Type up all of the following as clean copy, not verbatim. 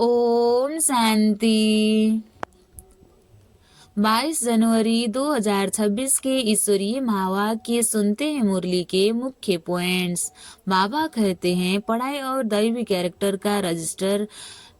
ओम शांति। 22 जनवरी 2026 के ईश्वरीय महावाक्य सुनते हैं। मुरली के मुख्य पॉइंट्स। बाबा कहते हैं पढ़ाई और दैवी कैरेक्टर का रजिस्टर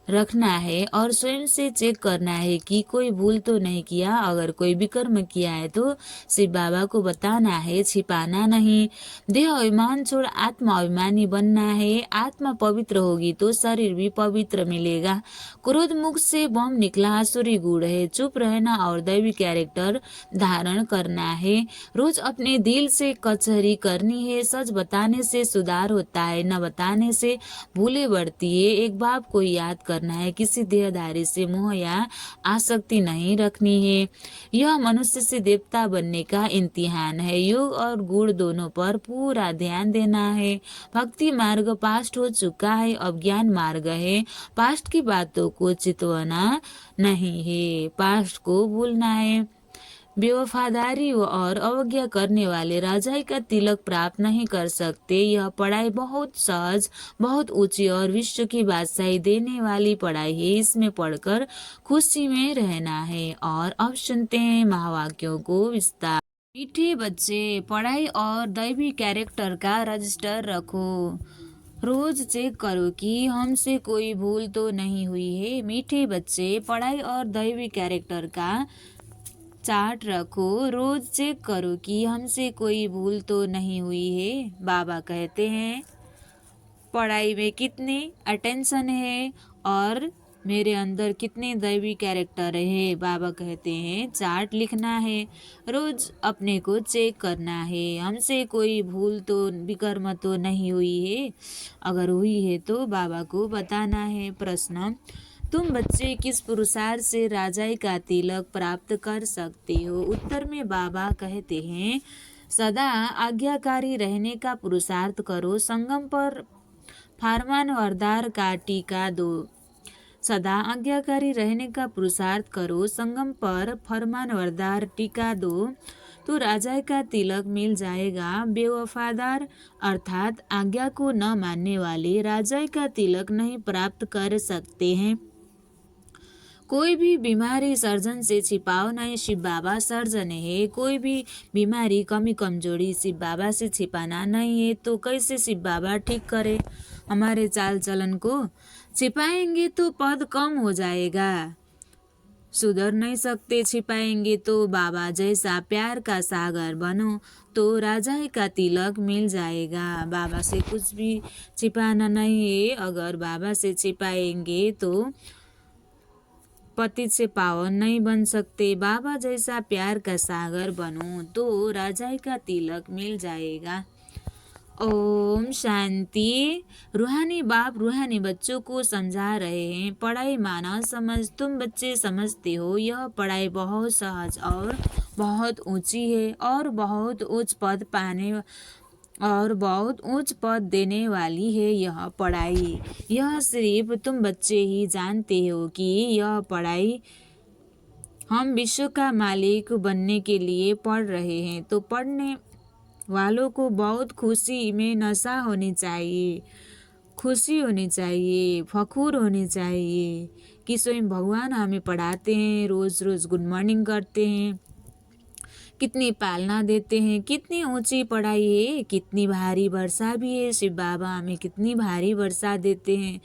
रखना है और स्वयं से चेक करना है कि कोई भूल तो नहीं किया। अगर कोई विकर्म किया है तो सिर्फ बाबा को बताना है, छिपाना नहीं। देह अभिमान छोड़ आत्मा अभिमानी बनना है। आत्मा पवित्र होगी तो शरीर भी पवित्र मिलेगा। क्रोध मुख से बम निकला आसुरी गुण है। चुप रहना और दैवी कैरेक्टर धारण करना है। रोज अपने दिल से कचहरी करनी है। सच बताने से सुधार होता है, न बताने से भूले बढ़ती है। एक बाप को याद करना है, किसी देहधारी से मोह या आसक्ति नहीं रखनी है। यह मनुष्य से देवता बनने का इम्तिहान है। योग और गुण दोनों पर पूरा ध्यान देना है। भक्ति मार्ग पास्ट हो चुका है, अब ज्ञान मार्ग है। पास्ट की बातों को चितवना नहीं है, पास्ट को भूलना है। बेवफादारी और अवज्ञा करने वाले राजाई का तिलक प्राप्त नहीं कर सकते। यह पढ़ाई बहुत सहज, बहुत ऊंची और विश्व की बादशाही देने वाली पढ़ाई है। इसमें पढ़कर खुशी में रहना है। और अब सुनते हैं महावाक्यों को विस्तार। मीठे बच्चे, पढ़ाई और दैवी कैरेक्टर का रजिस्टर रखो। रोज चेक करो कि हमसे कोई भूल तो नहीं हुई है। मीठे बच्चे, पढ़ाई और दैवी कैरेक्टर का चार्ट रखो। रोज चेक करो कि हमसे कोई भूल तो नहीं हुई है। बाबा कहते हैं पढ़ाई में कितनी अटेंशन है और मेरे अंदर कितने दैवी कैरेक्टर है। बाबा कहते हैं चार्ट लिखना है, रोज अपने को चेक करना है। हमसे कोई भूल तो विकर्म तो नहीं हुई है। अगर हुई है तो बाबा को बताना है। प्रश्न, तुम बच्चे किस पुरुषार्थ से राजाई का तिलक प्राप्त कर सकते हो? उत्तर में बाबा कहते हैं सदा आज्ञाकारी रहने का पुरुषार्थ करो। संगम पर फरमान वरदार का टीका दो। सदा आज्ञाकारी रहने का पुरुषार्थ करो, संगम पर फरमान वरदार टीका दो तो राजाई का तिलक मिल जाएगा। बेवफादार अर्थात आज्ञा को न मानने वाले राजाई का तिलक नहीं प्राप्त कर सकते हैं। कोई भी बीमारी सर्जन से छिपाओ नहीं, शिव बाबा सर्जन है। कोई भी बीमारी, कमी, कमजोरी शिव बाबा से छिपाना नहीं है। तो कैसे शिव बाबा ठीक करे हमारे चाल चलन को? छिपाएंगे तो पद कम हो जाएगा, सुधर नहीं सकते। छिपाएंगे तो बाबा जैसा प्यार का सागर बनो तो राजाई का तिलक मिल जाएगा। बाबा से कुछ भी छिपाना नहीं है। अगर बाबा से छिपाएंगे तो पतित से पावन नहीं बन सकते। बाबा जैसा प्यार का सागर बनो तो राजाई का तिलक मिल जाएगा। ओम शांति। रूहानी बाप रूहानी बच्चों को समझा रहे हैं पढ़ाई माना समझ। तुम बच्चे समझते हो यह पढ़ाई बहुत सहज और बहुत ऊंची है और बहुत उच्च पद पाने और बहुत उच्च पद देने वाली है यह पढ़ाई। यह सिर्फ तुम बच्चे ही जानते हो कि यह पढ़ाई हम विश्व का मालिक बनने के लिए पढ़ रहे हैं। तो पढ़ने वालों को बहुत खुशी में नशा होनी चाहिए, खुशी होनी चाहिए, फखूर होनी चाहिए कि स्वयं भगवान हमें पढ़ाते हैं, रोज रोज गुड मॉर्निंग करते हैं, कितनी पालना देते हैं, कितनी ऊंची पढ़ाई है, कितनी भारी वर्षा भी है। शिव बाबा हमें कितनी भारी वर्षा देते हैं,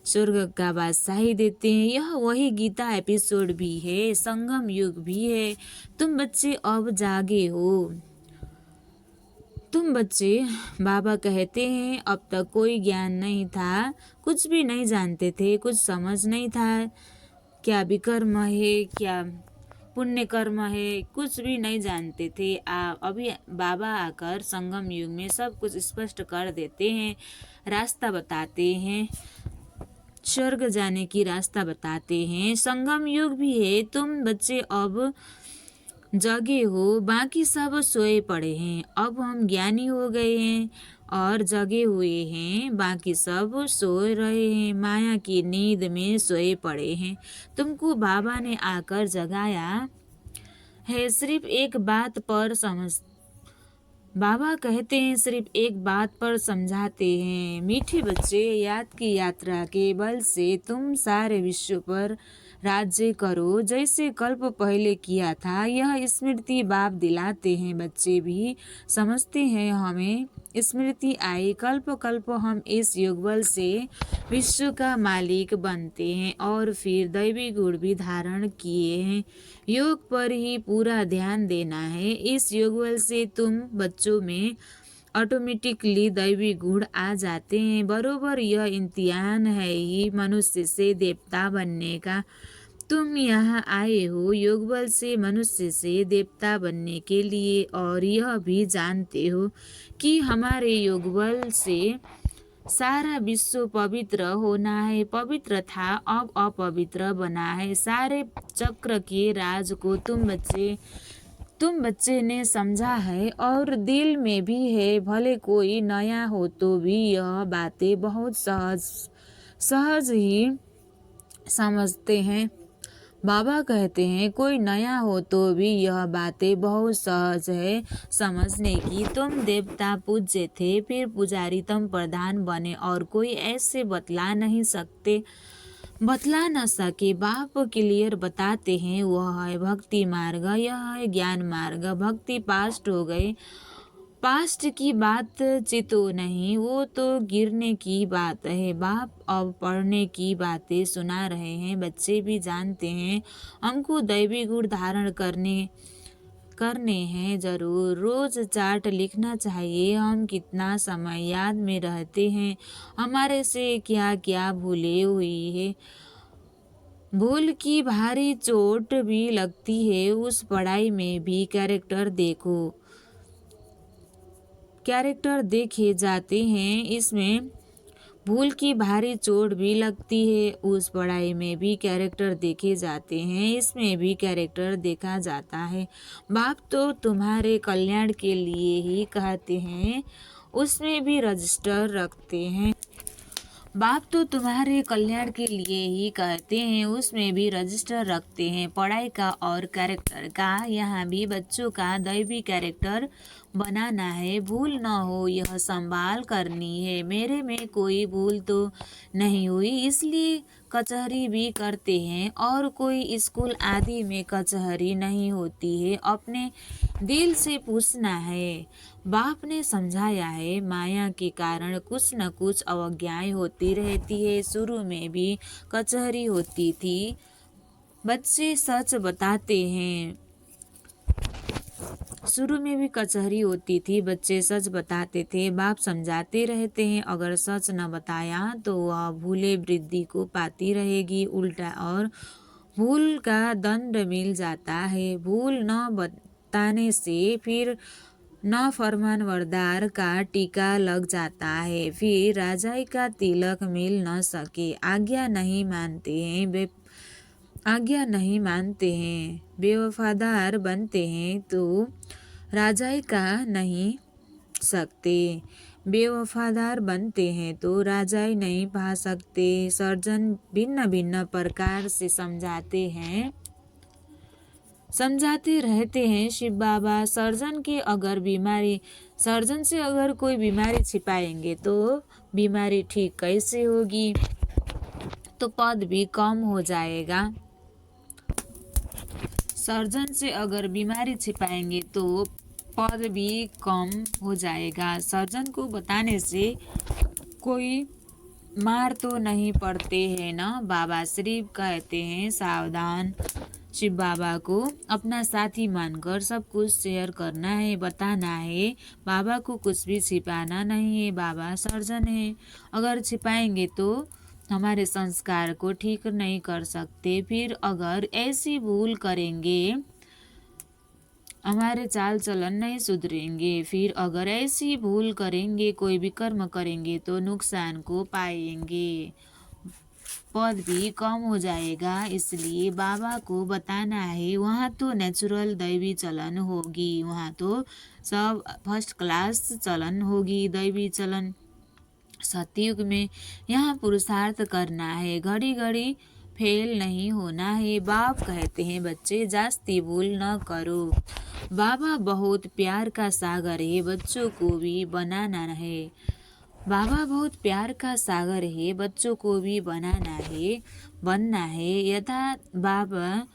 स्वर्ग का बादशाही देते हैं। यह वही गीता एपिसोड भी है, संगम युग भी है। तुम बच्चे अब जागे हो। तुम बच्चे, बाबा कहते हैं अब तक कोई ज्ञान नहीं था, कुछ भी नहीं जानते थे, कुछ समझ नहीं था क्या विकर्म है, क्या पुण्य कर्म है, कुछ भी नहीं जानते थे। अभी बाबा आकर संगम युग में सब कुछ स्पष्ट कर देते हैं, रास्ता बताते हैं, स्वर्ग जाने की रास्ता बताते हैं। संगम युग भी है। तुम बच्चे अब जगे हो, बाकी सब सोए पड़े हैं। अब हम ज्ञानी हो गए हैं और जगे हुए हैं, बाकी सब सो रहे हैं, माया की नींद में सोए पड़े हैं। तुमको बाबा ने आकर जगाया है। सिर्फ एक बात पर बाबा कहते हैं सिर्फ एक बात पर समझाते हैं, मीठे बच्चे, याद की यात्रा के बल से तुम सारे विश्व पर राज्य करो जैसे कल्प पहले किया था। यह स्मृति बाप दिलाते हैं। बच्चे भी समझते हैं हमें स्मृति आई, कल्प कल्प हम इस युगबल से विश्व का मालिक बनते हैं और फिर दैवी गुण भी धारण किए हैं। योग पर ही पूरा ध्यान देना है। इस युगबल से तुम बच्चों में ऑटोमेटिकली दैवी गुण आ जाते हैं। बरोबर यह इम्तिहान है ही मनुष्य से देवता बनने का। तुम यहाँ आए हो योगबल से मनुष्य से देवता बनने के लिए, और यह भी जानते हो कि हमारे योगबल से सारा विश्व पवित्र होना है। पवित्र था, अब अपवित्र बना है। सारे चक्र के राज को तुम बच्चे ने समझा है और दिल में भी है। भले कोई नया हो तो भी यह बातें बहुत सहज ही समझते हैं। बाबा कहते हैं कोई नया हो तो भी यह बातें बहुत सहज है समझने की। तुम देवता पूज्य थे, फिर पुजारी तुम प्रधान बने, और कोई ऐसे बतला न सके। बाप क्लियर बताते हैं, वह है भक्ति मार्ग, यह है ज्ञान मार्ग। भक्ति पास्ट हो गए, पास्ट की बात चितो नहीं, वो तो गिरने की बात है। बाप अब पढ़ने की बातें सुना रहे हैं। बच्चे भी जानते हैं हमको दैवी गुण धारण करने हैं जरूर। रोज चार्ट लिखना चाहिए, हम कितना समय याद में रहते हैं, हमारे से क्या क्या भूले हुई है। भूल की भारी चोट भी लगती है उस पढ़ाई में भी। कैरेक्टर देखे जाते हैं, इसमें भूल की भारी चोट भी लगती है। उस पढ़ाई में भी कैरेक्टर देखे जाते हैं, इसमें भी कैरेक्टर देखा जाता है। बाप तो तुम्हारे कल्याण के लिए ही कहते हैं, उसमें भी रजिस्टर रखते हैं। बाप तो तुम्हारे कल्याण के लिए ही कहते हैं, उसमें भी रजिस्टर रखते हैं, पढ़ाई का और कैरेक्टर का। यहाँ भी बच्चों का दैवी कैरेक्टर बनाना है। भूल न हो यह संभाल करनी है। मेरे में कोई भूल तो नहीं हुई, इसलिए कचहरी भी करते हैं, और कोई स्कूल आदि में कचहरी नहीं होती है। अपने दिल से पूछना है। बाप ने समझाया है, माया के कारण कुछ न कुछ अवज्ञाएं होती रहती है। शुरू में भी कचहरी होती थी, बच्चे सच बताते हैं। शुरू में भी कचहरी होती थी, बच्चे सच बताते थे। बाप समझाते रहते हैं, अगर सच न बताया तो वह भूले वृद्धि को पाती रहेगी उल्टा, और भूल का दंड मिल जाता है। भूल न बताने से फिर न फरमानबरदार का टीका लग जाता है, फिर राजाई का तिलक मिल न सके। आज्ञा नहीं मानते हैं, बेवफादार बनते हैं तो राजाई का नहीं सकते। बेवफादार बनते हैं तो राजाई नहीं पा सकते। सर्जन भिन्न भिन्न प्रकार से समझाते रहते हैं शिव बाबा। सर्जन से अगर कोई बीमारी छिपाएंगे तो बीमारी ठीक कैसे होगी, तो पद भी कम हो जाएगा। सर्जन से अगर बीमारी छिपाएंगे तो पद भी कम हो जाएगा। सर्जन को बताने से कोई मार तो नहीं पड़ते हैं ना। बाबा शरीफ कहते हैं, सावधान। शिव बाबा को अपना साथी मानकर सब कुछ शेयर करना है, बताना है। बाबा को कुछ भी छिपाना नहीं है। बाबा सर्जन है, अगर छिपाएंगे तो हमारे संस्कार को ठीक नहीं कर सकते। फिर अगर ऐसी भूल करेंगे हमारे चाल चलन नहीं सुधरेंगे। फिर अगर ऐसी भूल करेंगे, कोई भी कर्म करेंगे तो नुकसान को पाएंगे, पद भी कम हो जाएगा। इसलिए बाबा को बताना है, वहाँ तो नेचुरल दैवी चलन होगी, वहाँ तो सब फर्स्ट क्लास चलन होगी, दैवी चलन। सतयुग में यहाँ पुरुषार्थ करना है, घड़ी घड़ी फेल नहीं होना है। बाप कहते हैं बच्चे जास्ती भूल न करो। बाबा बहुत प्यार का सागर है, बच्चों को भी बनाना है। बाबा बहुत प्यार का सागर है, बच्चों को भी बनना है। यथा बाबा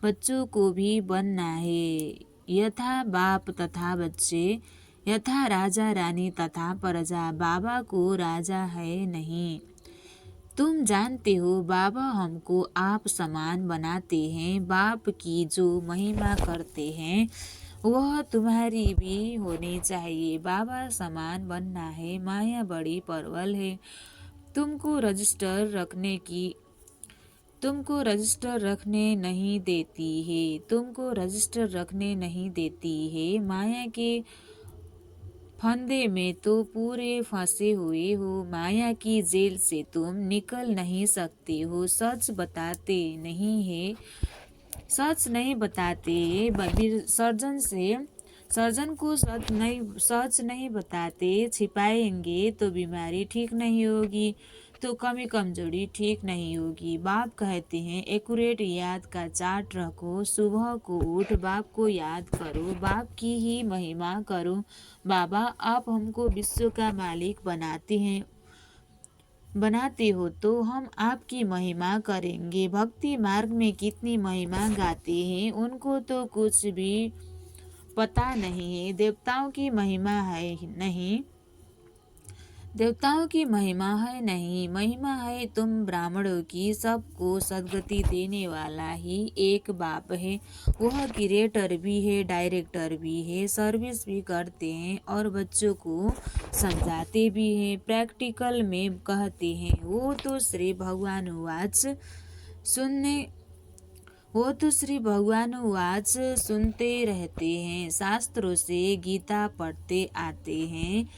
बच्चों को भी बनना है। यथा बाप तथा बच्चे, यथा राजा रानी तथा प्रजा। बाबा को राजा है नहीं। तुम जानते हो बाबा हमको आप समान बनाते हैं। बाप की जो महिमा करते हैं वह तुम्हारी भी होनी चाहिए। बाबा समान बनना है। माया बड़ी प्रबल है, तुमको रजिस्टर रखने नहीं देती है। तुमको रजिस्टर रखने नहीं देती है। माया के फंदे में तो पूरे फंसे हुए हो। माया की जेल से तुम निकल नहीं सकते हो। सच नहीं बताते सर्जन को सच नहीं बताते। छिपाएंगे तो बीमारी ठीक नहीं होगी, तो कमी कमजोरी ठीक नहीं होगी। बाप कहते हैं एक्यूरेट याद का चार्ट रखो। सुबह को उठ बाप को याद करो, बाप की ही महिमा करो। बाबा आप हमको विश्व का मालिक बनाते हो तो हम आपकी महिमा करेंगे। भक्ति मार्ग में कितनी महिमा गाते हैं, उनको तो कुछ भी पता नहीं है। देवताओं की महिमा है नहीं। महिमा है तुम ब्राह्मणों की। सबको सद्गति देने वाला ही एक बाप है। वह क्रिएटर भी है, डायरेक्टर भी है, सर्विस भी करते हैं और बच्चों को समझाते भी हैं। प्रैक्टिकल में कहते हैं वो तो श्री भगवानुवाच सुनते रहते हैं। शास्त्रों से गीता पढ़ते आते हैं,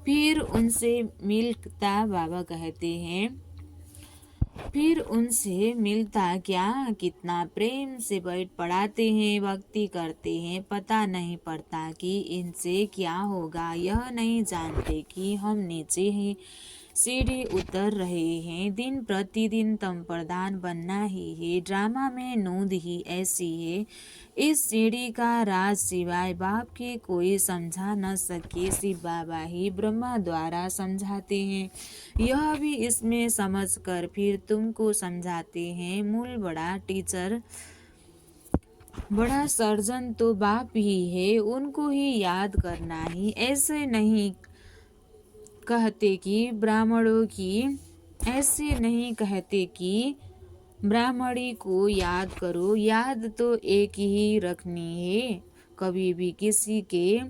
फिर उनसे मिलता क्या, कितना प्रेम से बैठ पढ़ाते हैं, भक्ति करते हैं। पता नहीं पड़ता कि इनसे क्या होगा। यह नहीं जानते कि हम नीचे ही सीढ़ी उतर रहे हैं। दिन प्रतिदिन तम प्रधान बनना ही है। ड्रामा में नूंद ही ऐसी है। इस सीढ़ी का राज सिवाय बाप के कोई समझा न सके। शिव बाबा ही ब्रह्मा द्वारा समझाते हैं। यह भी इसमें समझकर फिर तुमको समझाते हैं। मूल बड़ा सर्जन तो बाप ही है, उनको ही याद करना ही। ऐसे नहीं कहते कि ब्राह्मणी को याद करो। याद तो एक ही रखनी है। कभी भी किसी के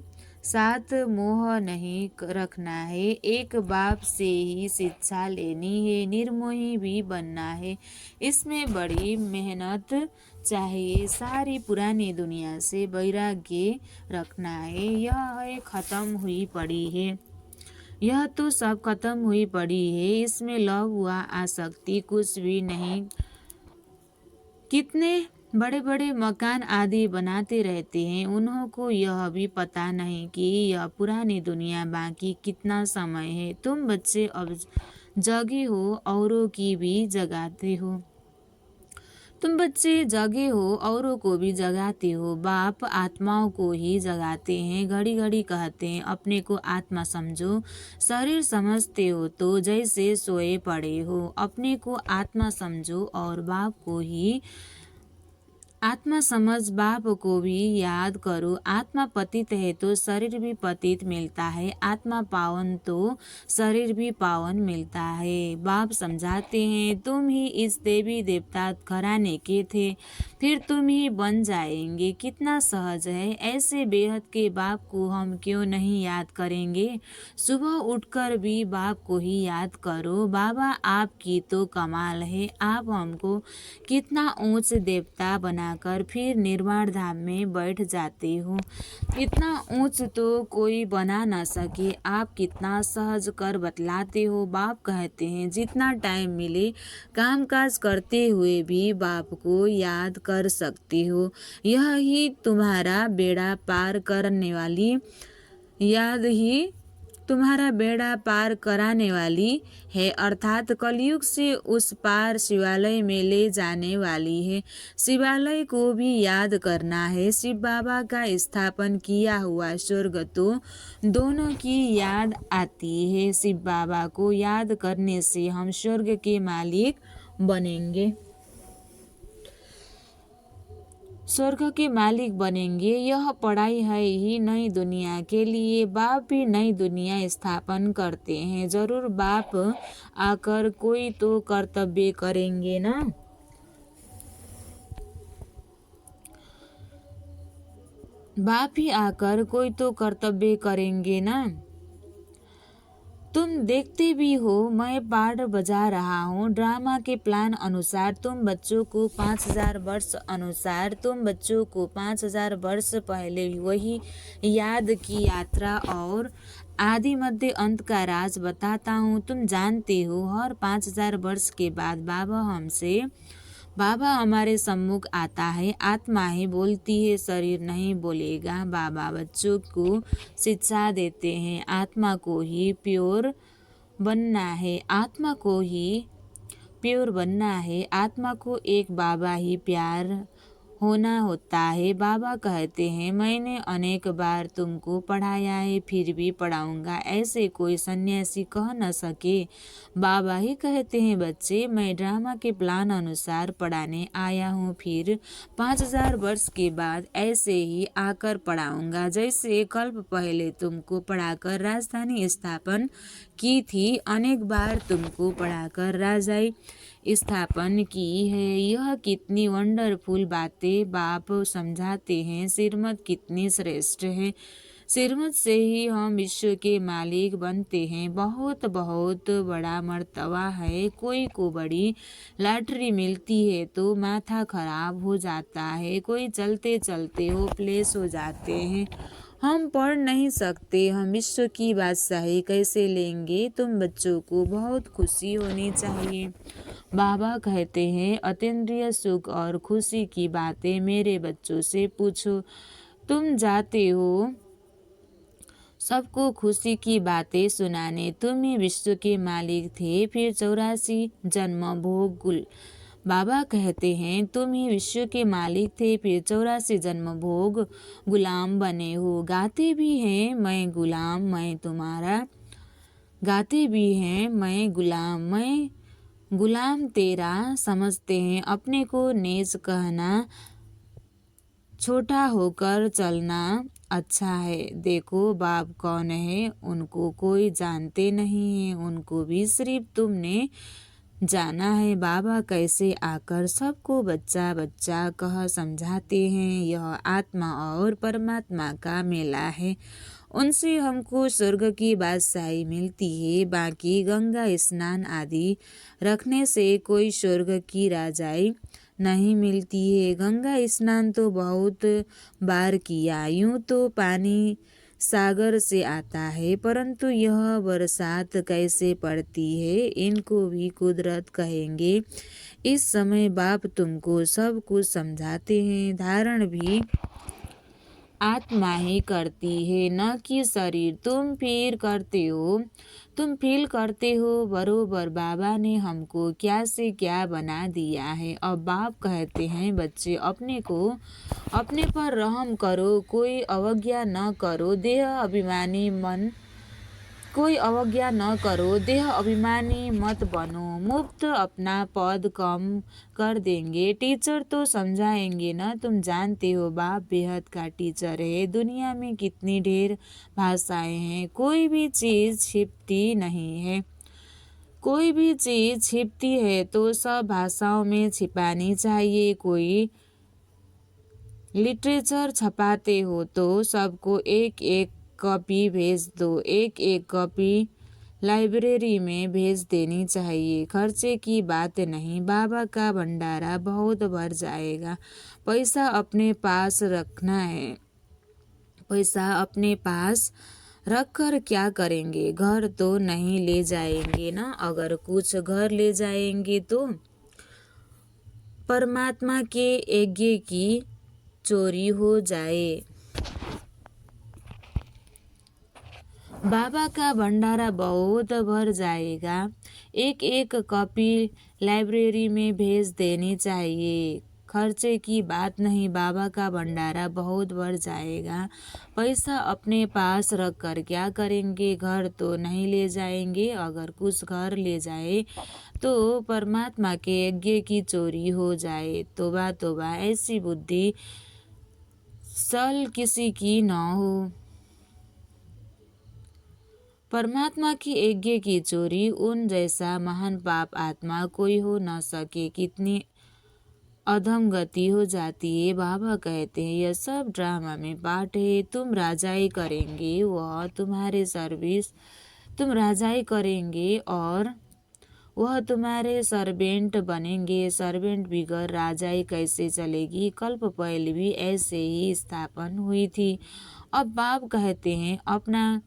साथ मोह नहीं रखना है। एक बाप से ही शिक्षा लेनी है। निर्मोही भी बनना है। इसमें बड़ी मेहनत चाहिए। सारी पुरानी दुनिया से वैराग्य रखना है। यह तो सब खत्म हुई पड़ी है। इसमें लव हुआ आसक्ति कुछ भी नहीं। कितने बड़े बड़े मकान आदि बनाते रहते हैं, उन्हों को यह भी पता नहीं कि यह पुरानी दुनिया बाकी कितना समय है। तुम बच्चे अब जगे हो, औरों की भी जगाते हो। तुम बच्चे जगे हो, औरों को भी जगाते हो। बाप आत्माओं को ही जगाते हैं। घड़ी घड़ी कहते हैं अपने को आत्मा समझो। शरीर समझते हो तो जैसे सोए पड़े हो। अपने को आत्मा समझो और बाप को ही आत्मा समझ। बाप को भी याद करो। आत्मा पतित है तो शरीर भी पतित मिलता है। आत्मा पावन तो शरीर भी पावन मिलता है। बाप समझाते हैं तुम ही इस देवी देवता घराने के थे, फिर तुम ही बन जाएंगे। कितना सहज है। ऐसे बेहद के बाप को हम क्यों नहीं याद करेंगे। सुबह उठकर भी बाप को ही याद करो। बाबा आपकी तो कमाल है। आप हमको कितना ऊंच देवता बनाकर फिर निर्वाण धाम में बैठ जाते हो। इतना ऊंच तो कोई बना न सके। आप कितना सहज कर बतलाते हो। बाप कहते हैं जितना टाइम मिले कामकाज करते हुए भी बाप को याद कर सकते हो। यह ही तुम्हारा बेड़ा पार करने वाली याद ही तुम्हारा बेड़ा पार कराने वाली है, अर्थात कलयुग से उस पार शिवालय में ले जाने वाली है। शिवालय को भी याद करना है। शिव बाबा का स्थापन किया हुआ स्वर्ग तो दोनों की याद आती है। शिव बाबा को याद करने से हम स्वर्ग के मालिक बनेंगे, स्वर्ग के मालिक बनेंगे। यह पढ़ाई है ही नई दुनिया के लिए। बाप भी नई दुनिया स्थापन करते हैं। जरूर बाप आकर कोई तो कर्तव्य करेंगे ना। बाप ही आकर कोई तो कर्तव्य करेंगे ना। तुम देखते भी हो मैं पाठ बजा रहा हूँ। ड्रामा के प्लान अनुसार तुम बच्चों को 5000 वर्ष पहले वही याद की यात्रा और आदि मध्य अंत का राज बताता हूँ। तुम जानते हो हर 5000 वर्ष के बाद बाबा हमारे सम्मुख आता है। आत्मा ही बोलती है, शरीर नहीं बोलेगा। बाबा बच्चों को शिक्षा देते हैं। आत्मा को ही प्योर बनना है। आत्मा को एक बाबा ही प्यार होना होता है। बाबा कहते हैं मैंने अनेक बार तुमको पढ़ाया है, फिर भी पढ़ाऊंगा, ऐसे कोई सन्यासी कह न सके। बाबा ही कहते हैं बच्चे मैं ड्रामा के प्लान अनुसार पढ़ाने आया हूँ, फिर 5000 वर्ष के बाद ऐसे ही आकर पढ़ाऊंगा। जैसे कल्प पहले तुमको पढ़ाकर राजधानी स्थापन की थी, अनेक बार तुमको पढ़ाकर राजाई स्थापन की है। यह कितनी वंडरफुल बातें बाप समझाते हैं। श्रीमत कितनी श्रेष्ठ है। श्रीमत से ही हम विश्व के मालिक बनते हैं। बहुत बहुत बड़ा मर्तबा है। कोई को बड़ी लॉटरी मिलती है तो माथा खराब हो जाता है। कोई चलते चलते होपलेस हो जाते हैं। हम पढ़ नहीं सकते, हम विश्व की बादशाही कैसे लेंगे। तुम बच्चों को बहुत खुशी होनी चाहिए। बाबा कहते हैं अतीन्द्रिय सुख और खुशी की बातें मेरे बच्चों से पूछो। तुम जाते हो सबको खुशी की बातें सुनाने। तुम ही विश्व के मालिक थे, फिर 84 जन्म भोग बाबा कहते हैं तुम ही विश्व के मालिक थे, फिर 84 जन्म भोग गुलाम बने हो। गाते भी हैं मैं गुलाम मैं तुम्हारा, गाते भी हैं मैं गुलाम तेरा। समझते हैं अपने को नेज कहना, छोटा होकर चलना अच्छा है। देखो बाप कौन है, उनको कोई जानते नहीं है, उनको भी सिर्फ तुमने जाना है। बाबा कैसे आकर सबको बच्चा बच्चा कह समझाते हैं। यह आत्मा और परमात्मा का मेला है। उनसे हमको स्वर्ग की बादशाही मिलती है। बाकी गंगा स्नान आदि रखने से कोई स्वर्ग की राजाई नहीं मिलती है। गंगा स्नान तो बहुत बार किया। यूं तो पानी सागर से आता है, परंतु यह बरसात कैसे पड़ती है इनको भी कुदरत कहेंगे। इस समय बाप तुमको सब कुछ समझाते हैं। धारण भी आत्मा ही करती है, न कि शरीर। तुम फील करते हो बरोबर। बाबा ने हमको क्या से क्या बना दिया है। अब बाप कहते हैं बच्चे अपने पर रहम करो, कोई अवज्ञा न करो। देह अभिमानी मत बनो। मुफ्त अपना पद कम कर देंगे। टीचर तो समझाएंगे ना। तुम जानते हो बाप बेहद का टीचर है। दुनिया में कितनी ढेर भाषाएं हैं, कोई भी चीज़ छिपती नहीं है। कोई भी चीज़ छिपती है तो सब भाषाओं में छिपानी चाहिए। कोई लिटरेचर छपाते हो तो सबको एक एक कॉपी भेज दो। एक एक कॉपी लाइब्रेरी में भेज देनी चाहिए। खर्चे की बात नहीं, बाबा का भंडारा बहुत भर जाएगा। पैसा अपने पास रखना है। पैसा अपने पास रख कर क्या करेंगे। घर तो नहीं ले जाएंगे ना। अगर कुछ घर ले जाएंगे तो परमात्मा के यज्ञ की चोरी हो जाए। बाबा का भंडारा बहुत भर जाएगा। एक एक कॉपी लाइब्रेरी में भेज देनी चाहिए। खर्चे की बात नहीं, बाबा का भंडारा बहुत बढ़ जाएगा। पैसा अपने पास रख कर क्या करेंगे? घर तो नहीं ले जाएंगे। अगर कुछ घर ले जाए तो परमात्मा के यज्ञ की चोरी हो जाए। तोबा तोबा, ऐसी बुद्धि सल किसी की न हो। परमात्मा की यज्ञ की चोरी, उन जैसा महान पाप आत्मा कोई हो न सके। कितनी अधम गति हो जाती है। बाबा कहते हैं यह सब ड्रामा में पार्ट है। तुम राजाई करेंगे, वह तुम्हारे सर्विस, तुम राजाई करेंगे और वह तुम्हारे सर्वेंट बनेंगे। सर्वेंट बिगड़ राजाई कैसे चलेगी? कल्प पहले भी ऐसे ही स्थापन हुई थी। अब बाप कहते हैं अपना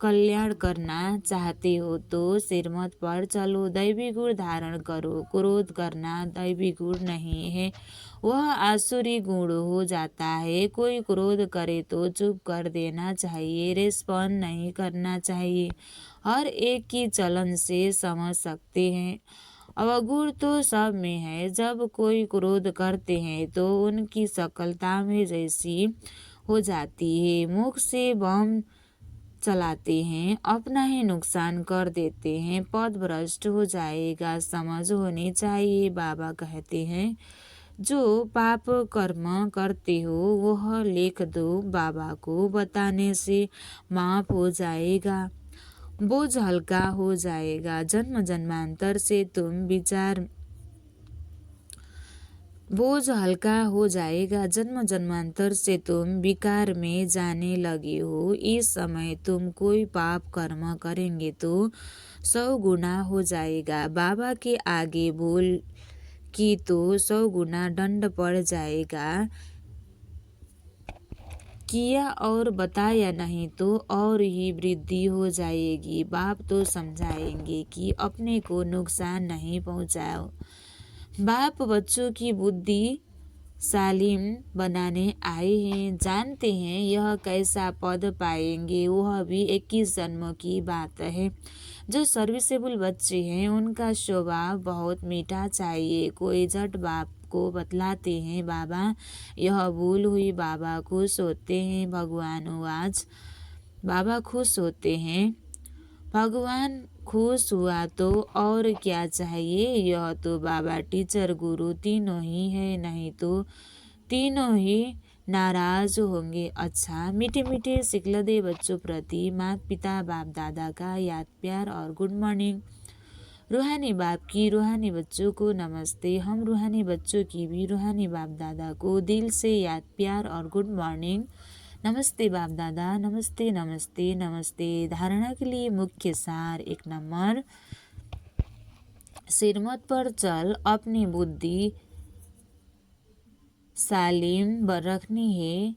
कल्याण करना चाहते हो तो सिरमत पर चलो, दैवी गुण धारण करो। क्रोध करना दैवी गुण नहीं है, वह आसुरी गुण हो जाता है। कोई क्रोध करे तो चुप कर देना चाहिए, रेस्पॉन्ड नहीं करना चाहिए। हर एक की चलन से समझ सकते हैं। अवगुण तो सब में है। जब कोई क्रोध करते हैं तो उनकी शकल तांबे जैसी हो जाती है। मुख से बम चलाते हैं, अपना ही नुकसान कर देते हैं। पद भ्रष्ट हो जाएगा, समझ होनी चाहिए। बाबा कहते हैं जो पाप कर्म करते हो वह लिख दो, बाबा को बताने से माफ हो जाएगा, बोझ हल्का हो जाएगा। जन्म जन्मांतर से तुम विचार बोझ हल्का हो जाएगा। जन्म जन्मांतर से तुम विकार में जाने लगे हो। इस समय तुम कोई पाप कर्म करेंगे तो 100 गुना हो जाएगा। बाबा के आगे बोल की तो 100 गुना दंड पड़ जाएगा। किया और बताया नहीं तो और ही वृद्धि हो जाएगी। बाप तो समझाएंगे कि अपने को नुकसान नहीं पहुंचाओ। बाप बच्चों की बुद्धि सालिम बनाने आए हैं। जानते हैं यह कैसा पद पाएंगे, वह भी 21 जन्म की बात है। जो सर्विसेबल बच्चे हैं उनका स्वभाव बहुत मीठा चाहिए। कोई झट बाप को बतलाते हैं बाबा यह भूल हुई, बाबा खुश होते हैं। भगवान आज बाबा खुश होते हैं। भगवान खुश हुआ तो और क्या चाहिए? यह तो बाबा टीचर गुरु तीनों ही है, नहीं तो तीनों ही नाराज होंगे। अच्छा, मीठे मीठे सिखलदे बच्चों प्रति माता पिता बाप दादा का याद प्यार और गुड मॉर्निंग। रूहानी बाप की रूहानी बच्चों को नमस्ते। हम रूहानी बच्चों की भी रूहानी बाप दादा को दिल से याद प्यार और गुड मॉर्निंग। नमस्ते बाप दादा, नमस्ते नमस्ते नमस्ते। धारणा के लिए मुख्य सार 1 नंबर, सिरमत पर चल, अपनी बुद्धि सालिम रखनी है।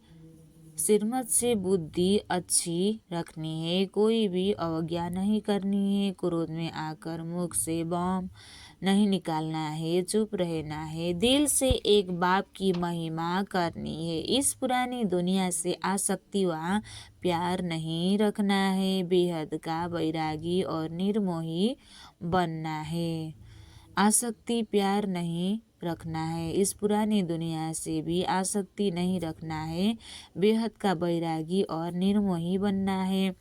सिरमत से बुद्धि अच्छी रखनी है, कोई भी अवज्ञा नहीं करनी है। क्रोध में आकर मुख से बम नहीं निकालना है, चुप रहना है। दिल से एक बाप की महिमा करनी है। इस पुरानी दुनिया से आसक्ति व प्यार नहीं रखना है। बेहद का वैरागी और निर्मोही बनना है। आसक्ति प्यार नहीं रखना है। इस पुरानी दुनिया से भी आसक्ति नहीं रखना है। बेहद का बैरागी और निर्मोही बनना है।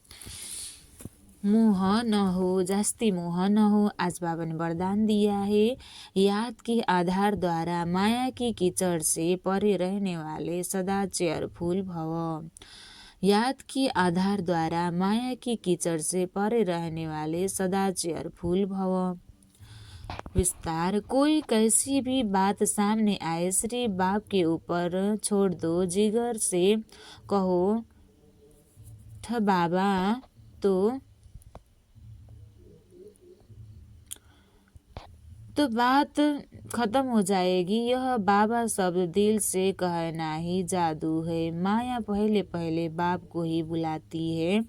मोह न हो, जास्ती मोह न हो। आज बाबा ने वरदान दिया है, याद के आधार द्वारा माया की कीचड़ से परे रहने वाले सदा चेयरफुल भव। याद के आधार द्वारा माया की कीचड़ से परे रहने वाले सदा चेयरफुल भव। विस्तार, कोई कैसी भी बात सामने आए सिर्फ बाप के ऊपर छोड़ दो। जिगर से कहो ठ बाबा तो बात खत्म हो जाएगी। यह बाबा शब्द दिल से कहना ही जादू है। माया पहले पहले बाप को ही बुलाती है,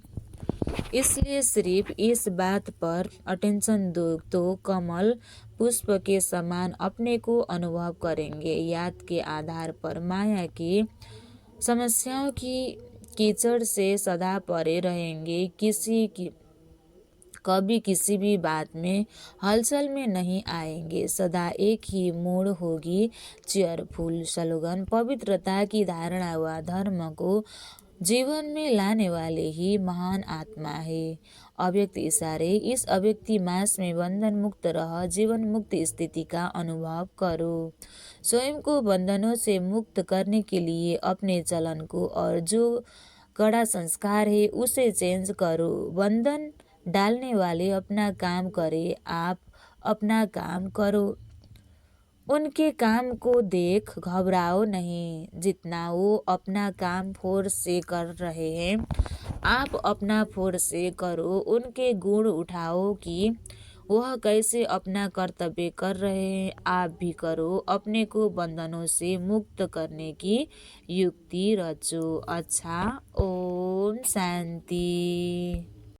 इसलिए सिर्फ इस बात पर अटेंशन दो तो कमल पुष्प के समान अपने को अनुभव करेंगे। याद के आधार पर माया की समस्याओं की कीचड़ से सदा परे रहेंगे, कभी किसी भी बात में हलचल में नहीं आएंगे, सदा एक ही मूड होगी चेयरफुल। स्लोगन: पवित्रता की धारणा व धर्म को जीवन में लाने वाले ही महान आत्मा है। अव्यक्त इशारे: इस अव्यक्ति मास में बंधन मुक्त रह जीवन मुक्त स्थिति का अनुभव करो। स्वयं को बंधनों से मुक्त करने के लिए अपने चलन को और जो कड़ा संस्कार है उसे चेंज करो। बंधन डालने वाले अपना काम करे, आप अपना काम करो। उनके काम को देख घबराओ नहीं, जितना वो अपना काम फोर्स से कर रहे हैं आप अपना फोर्स से करो। उनके गुण उठाओ कि वह कैसे अपना कर्तव्य कर रहे हैं, आप भी करो। अपने को बंधनों से मुक्त करने की युक्ति रचो। अच्छा, ओम शांति।